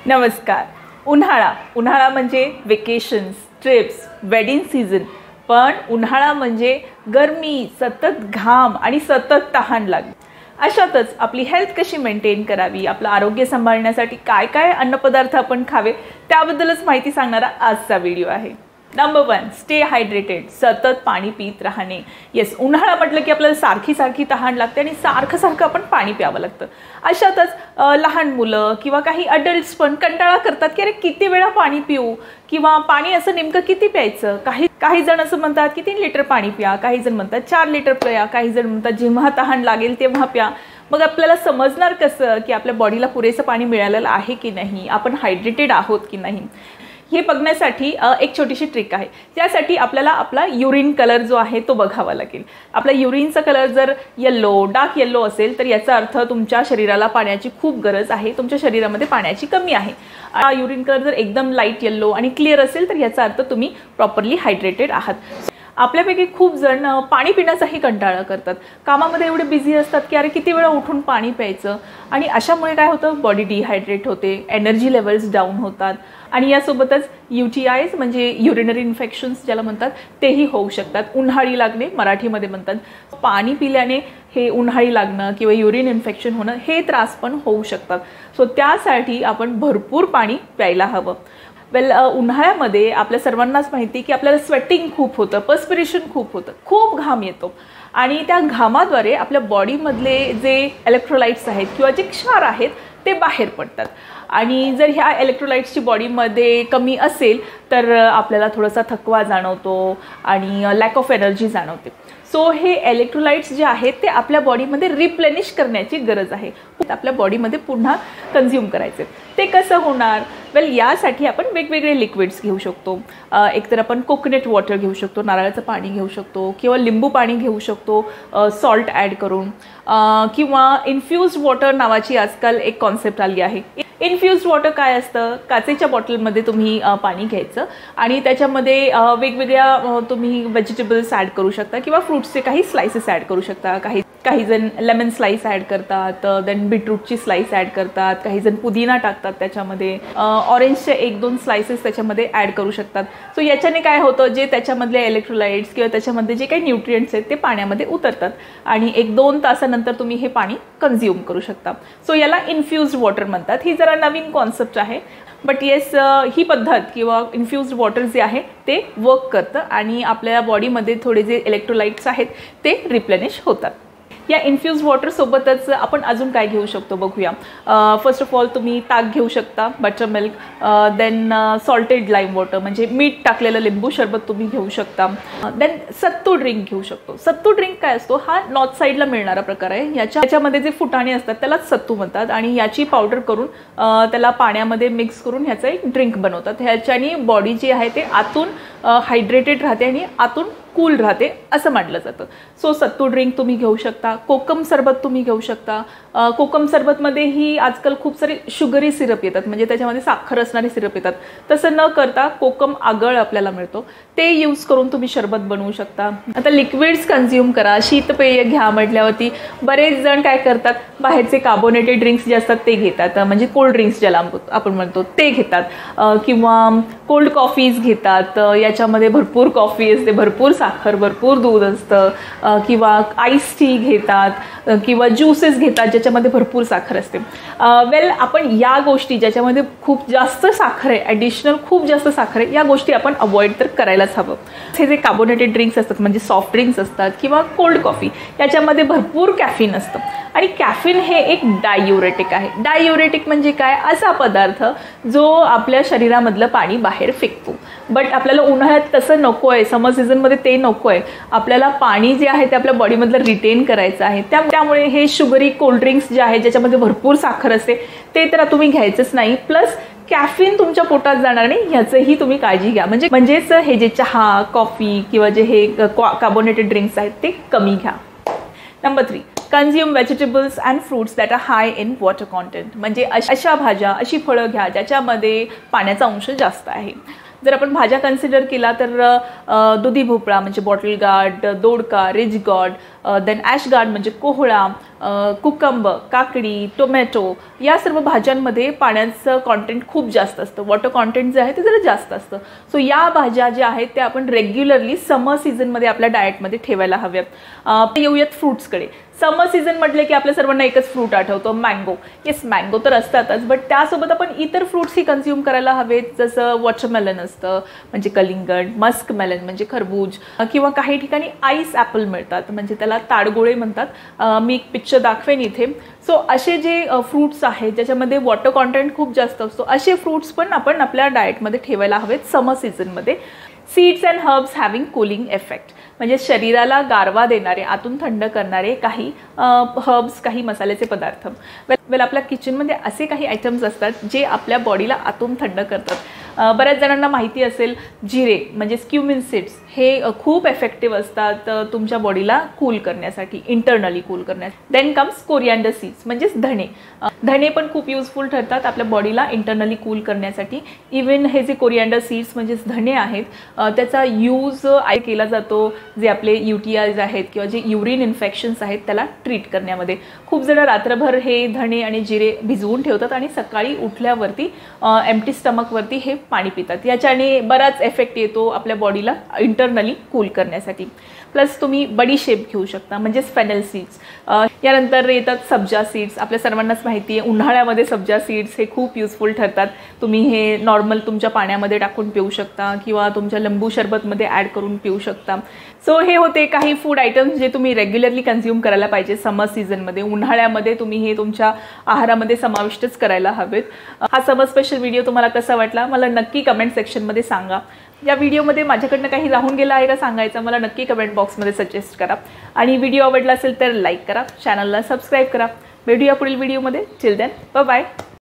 नमस्कार. उन्हाळा म्हणजे वेकेशन्स, ट्रिप्स, वेडिंग सीझन. पण उन्हाळा म्हणजे गरमी, सतत घाम आणि सतत तहान लागणे. अशातच आपली हेल्थ कशी मेंटेन करावी, आपलं आरोग्य सांभाळण्यासाठी काय काय अन्नपदार्थ आपण खावे त्याबद्दलच माहिती सांगणारा आजचा व्हिडिओ आहे. Number 1, stay hydrated. सतत पाणी पीत राहणे. येस, उन्हाळा म्हटलं की आपल्याला सारखी तहान लागते आणि सारखं आपण पाणी प्यावं लागतं. अशातच लहान मुलं किंवा काही अडल्ट्स पण कंटाळा करतात की अरे किती वेळा पाणी पिऊ, किंवा पाणी असं नेमकं किती प्यायचं. काही जण असं म्हणतात की 3 लिटर पाणी प्या, काही जण म्हणतात 4 लिटर प्या, काही जण म्हणतात जेव्हा तहान लागेल तेव्हा प्या. मग आपल्याला समजणार कसं की आपल्या बॉडीला पुरेसं पाणी मिळालेलं आहे की नाही, आपण हायड्रेटेड आहोत की नाही. हे बघण्यासाठी एक छोटीशी ट्रिक आहे. त्यासाठी आपल्याला आपला युरिन कलर जो आहे तो बघावा लागेल. आपला युरिनचा कलर जर डार्क येल्लो असेल तर याचा अर्थ तुमच्या शरीराला पाण्याची खूप गरज आहे, तुमच्या शरीरामध्ये पाण्याची कमी आहे. युरिन कलर जर एकदम लाईट येल्लो आणि क्लिअर असेल तर याचा अर्थ तुम्ही प्रॉपरली हायड्रेटेड आहात. आपल्यापैकी खूप जण पाणी पिण्याचाही कंटाळा करतात. कामामध्ये एवढे बिझी असतात की अरे किती वेळा उठून पाणी प्यायचं, आणि अशामुळे काय होतं, बॉडी डिहायड्रेट होते, एनर्जी लेवल्स डाऊन होतात, आणि यासोबतच UTIs म्हणजे युरिनरी इन्फेक्शन्स ज्याला म्हणतात तेही होऊ शकतात. उन्हाळी लागणे मराठीमध्ये म्हणतात. पाणी पिल्याने हे उन्हाळी लागणं किंवा युरिन इन्फेक्शन होणं हे त्रास पण होऊ शकतात. सो त्यासाठी आपण भरपूर पाणी प्यायला हवं. उन्हाळ्यामध्ये आपल्या सर्वांनाच माहिती की आपल्याला स्वेटिंग खूप होतं, पर्स्पिरेशन खूप होतं, खूप घाम येतो, आणि त्या घामाद्वारे आपल्या बॉडीमधले जे इलेक्ट्रोलाइट्स आहेत किंवा जे क्षार आहेत ते बाहेर पडतात. आणि जर ह्या इलेक्ट्रोलाइट्सची बॉडीमध्ये कमी असेल तर आपल्याला थोडासा थकवा जाणवतो आणि लॅक ऑफ एनर्जी जाणवते. सो हे इलेक्ट्रोलाइट्स जे आहेत ते आपल्या बॉडीमध्ये रिप्लेनिश करण्याची गरज आहे, आपल्या बॉडीमध्ये पुन्हा कन्झ्युम करायचे. ते कसं होणार? यासाठी आपण वेगवेगळे लिक्विड्स घेऊ शकतो. एकतर आपण कोकोनट वॉटर घेऊ शकतो, नारळाचं पाणी घेऊ शकतो, किंवा लिंबू पाणी घेऊ शकतो सॉल्ट ॲड करून, किंवा इन्फ्युज्ड वॉटर नावाची आजकाल एक कॉन्सेप्ट आली आहे. इन्फ्युज्ड वॉटर काय असतं? काचेच्या बॉटलमध्ये तुम्ही पाणी घ्यायचं आणि त्याच्यामध्ये वेगवेगळ्या तुम्ही व्हेजिटेबल्स ॲड करू शकता किंवा फ्रूट्सचे काही स्लायसेस ॲड करू शकता. काही जण लेमन स्लाइस ॲड करतात, देन बीटरूटची स्लाइस ॲड करतात, काही जण पुदिना टाकतात त्याच्यामध्ये, ऑरेंजचे 1-2 स्लाइसेस त्याच्यामध्ये ॲड करू शकतात. सो याच्याने काय होतं, जे त्याच्यामधले इलेक्ट्रोलाइट्स किंवा त्याच्यामध्ये जे काही न्यूट्रिएंट्स आहेत ते पाण्यामध्ये उतरतात आणि 1-2 तासानंतर तुम्ही हे पाणी कन्झ्युम करू शकता. सो याला इन्फ्युज्ड वॉटर म्हणतात. ही जरा नवीन कॉन्सेप्ट आहे, बट येस, ही पद्धत किंवा इन्फ्युज्ड वॉटर जे आहे ते वर्क करतं आणि आपल्या बॉडीमध्ये थोडे जे इलेक्ट्रोलाइट्स आहेत ते रिप्लेनिश होतात. या इन्फ्युज्ड वॉटरसोबतच आपण अजून काय घेऊ शकतो बघूया. फर्स्ट ऑफ ऑल तुम्ही ताक घेऊ शकता, butter milk, then salted lime water म्हणजे मीठ टाकलेलं लिंबू सरबत तुम्ही घेऊ शकता. देन सत्तू ड्रिंक घेऊ शकतो. सत्तू ड्रिंक काय असतो? हा नॉर्थ साईडला मिळणारा प्रकार आहे. याच्यामध्ये जे फुटाणे असतात त्यालाच सत्तू म्हणतात, आणि याची पावडर करून त्याला पाण्यामध्ये मिक्स करून ह्याचं एक ड्रिंक बनवतात. ह्याच्याने बॉडी जी आहे ते आतून हायड्रेटेड राहते आणि आतून कूल राहते असं म्हटलं जातं. सो सत्तू ड्रिंक तुम्ही घेऊ शकता. कोकम सरबत तुम्ही घेऊ शकता. कोकम सरबतमध्येही आजकाल खूप सारे शुगरी सिरप येतात, म्हणजे त्याच्यामध्ये साखर असणारे सिरप येतात. तसं न करता कोकम आगळ आपल्याला मिळतो, ते यूज करून तुम्ही सरबत बनवू शकता. आता लिक्विड्स कन्झ्युम करा. शीतपेय घ्या म्हटल्यावरती बरेच जण काय करतात, बाहेरचे कार्बोनेटेड ड्रिंक्स जे असतात ते घेतात, म्हणजे कोल्ड ड्रिंक्स ज्याला आपण म्हणतो ते घेतात, किंवा कोल्ड कॉफीज घेतात. याच्यामध्ये भरपूर कॉफी असते, भरपूर साखर, भरपूर दूध असतं, किंवा आईस टी घेतात, किंवा ज्यूसेस घेतात ज्याच्यामध्ये भरपूर साखर असते. आपण या गोष्टी ज्याच्यामध्ये खूप जास्त साखर आहे, ॲडिशनल खूप जास्त साखर आहे, या गोष्टी आपण अवॉइड तर करायलाच हवं. हे जे कार्बोनेटेड ड्रिंक्स असतात म्हणजे सॉफ्ट ड्रिंक्स असतात किंवा कोल्ड कॉफी, याच्यामध्ये भरपूर कॅफिन असतं, आणि कॅफिन हे एक डायुरेटिक आहे. डायुरेटिक म्हणजे काय? असा पदार्थ जो आपल्या शरीरामधलं पाणी बाहेर फेकतो. बट आपल्याला उन्हाळ्यात तसं नको आहे, समर सीझनमध्ये ते नको आहे. आपल्याला पाणी जे आहे ते आपल्या बॉडीमधलं रिटेन करायचं आहे. त्यामुळे हे शुगरी कोल्ड्रिंक्स जे आहे ज्याच्यामध्ये भरपूर साखर असते ते तर तुम्ही घ्यायचंच नाही. प्लस कॅफिन तुमच्या पोटात जाणार नाही ह्याचंही तुम्ही काळजी घ्या. म्हणजेच हे जे चहा, कॉफी किंवा जे हे कार्बोनेटेड ड्रिंक्स आहेत ते कमी घ्या. Number 3, consume vegetables and fruits that are high in water content. म्हणजे अशा भाज्या, अशी फळं घ्या ज्याच्यामध्ये पाण्याचा अंश जास्त आहे. जर आपण भाज्या कन्सिडर केला तर दुधी भोपळा म्हणजे बॉटल गार्ड, दोडका, रिच गॉड, देन ॲशगार्ड म्हणजे कोहळा, कुकंब, काकडी, टोमॅटो या सर्व भाज्यांमध्ये पाण्याचं कॉन्टेंट खूप जास्त असतं, वॉटर कॉन्टेंट जे आहे ते जरा जास्त असतं. सो या भाज्या ज्या आहेत त्या आपण रेग्युलरली समर सीझनमध्ये आपल्या डाएटमध्ये ठेवायला हव्यात. येऊयात फ्रूट्सकडे. समर सीझन म्हटले की आपल्या सर्वांना एकच फ्रूट आठवतो, मँगो. येस, मँगो तर असतातच, बट त्यासोबत आपण इतर फ्रूट्सही कन्झ्युम करायला हवेत, जसं वॉटरमेलन असतं म्हणजे कलिंगड, मस्क मेलन म्हणजे खरबूज, किंवा काही ठिकाणी आईस ॲपल मिळतात म्हणजे त्याला ताडगोळे म्हणतात. मी एक पिक्चर दाखवेन इथे. सो असे जे फ्रूट्स आहेत ज्याच्यामध्ये वॉटर कॉन्टेंट खूप जास्त असतो, असे फ्रूट्स पण आपण आपल्या डाएटमध्ये ठेवायला हवेत समर सीझनमध्ये. Seeds and herbs having cooling effect म्हणजे शरीराला गारवा देणारे, आतून थंड करणारे काही हर्ब्स, काही मसाल्याचे पदार्थ. वेल आपल्या किचनमध्ये असे काही आयटम्स असतात जे आपल्या बॉडीला आतून थंड करतात. बऱ्याच जणांना माहिती असेल, जिरे म्हणजे क्युमिन सीड्स हे खूप इफेक्टिव्ह असतात तुमच्या बॉडीला कूल करण्यासाठी, इंटरनली कूल करण्यासाठी. देन कम्स कोरिएंडर सीड्स म्हणजेच धणे. धणे पण खूप युजफुल ठरतात आपल्या बॉडीला इंटरनली कूल करण्यासाठी. इवन हे जे कोरिएंडर सीड्स म्हणजेच धणे आहेत त्याचा यूज केला जातो जे आपले UTIs आहेत किंवा जे युरिन इन्फेक्शन्स आहेत त्याला ट्रीट करण्यामध्ये. खूप जण रात्रभर हे धणे आणि जिरे भिजवून ठेवतात आणि सकाळी उठल्यावरती एम्प्टी स्टमकवरती हे पाणी पितात. याच्याने बराच इफेक्ट येतो आपल्या बॉडीला इंटरनली कूल करण्यासाठी. प्लस तुम्ही बडीशेप घेऊ शकता म्हणजेच फेनेल सीड्स. यानंतर येतात सब्जा सीड्स. आपल्या सर्वांनाच माहिती आहे उन्हाळ्यामध्ये सब्जा सीड्स हे खूप युजफुल ठरतात. तुम्ही हे नॉर्मल तुमच्या पाण्यामध्ये टाकून पिऊ शकता किंवा तुमच्या लिंबू सरबतमध्ये ॲड करून पिऊ शकता. सो हे होते काही फूड आयटम्स जे तुम्ही रेग्युलरली कन्झ्युम करायला पाहिजे समर सीझनमध्ये. उन्हाळ्यामध्ये तुम्ही हे तुमच्या आहारामध्ये समाविष्टच करायला हवेत. हा समर स्पेशल व्हिडिओ तुम्हाला कसा वाटला मला नक्की कमेंट सेक्शनमध्ये सांगा. या व्हिडिओमध्ये माझ्याकडनं काही राहून गेलं आहे का सांगायचं मला नक्की कमेंट बॉक्समध्ये सजेस्ट करा. आणि व्हिडिओ आवडला असेल तर लाईक करा, चॅनलला सबस्क्राईब करा. भेटूया पुढील व्हिडिओमध्ये. Till then bye bye.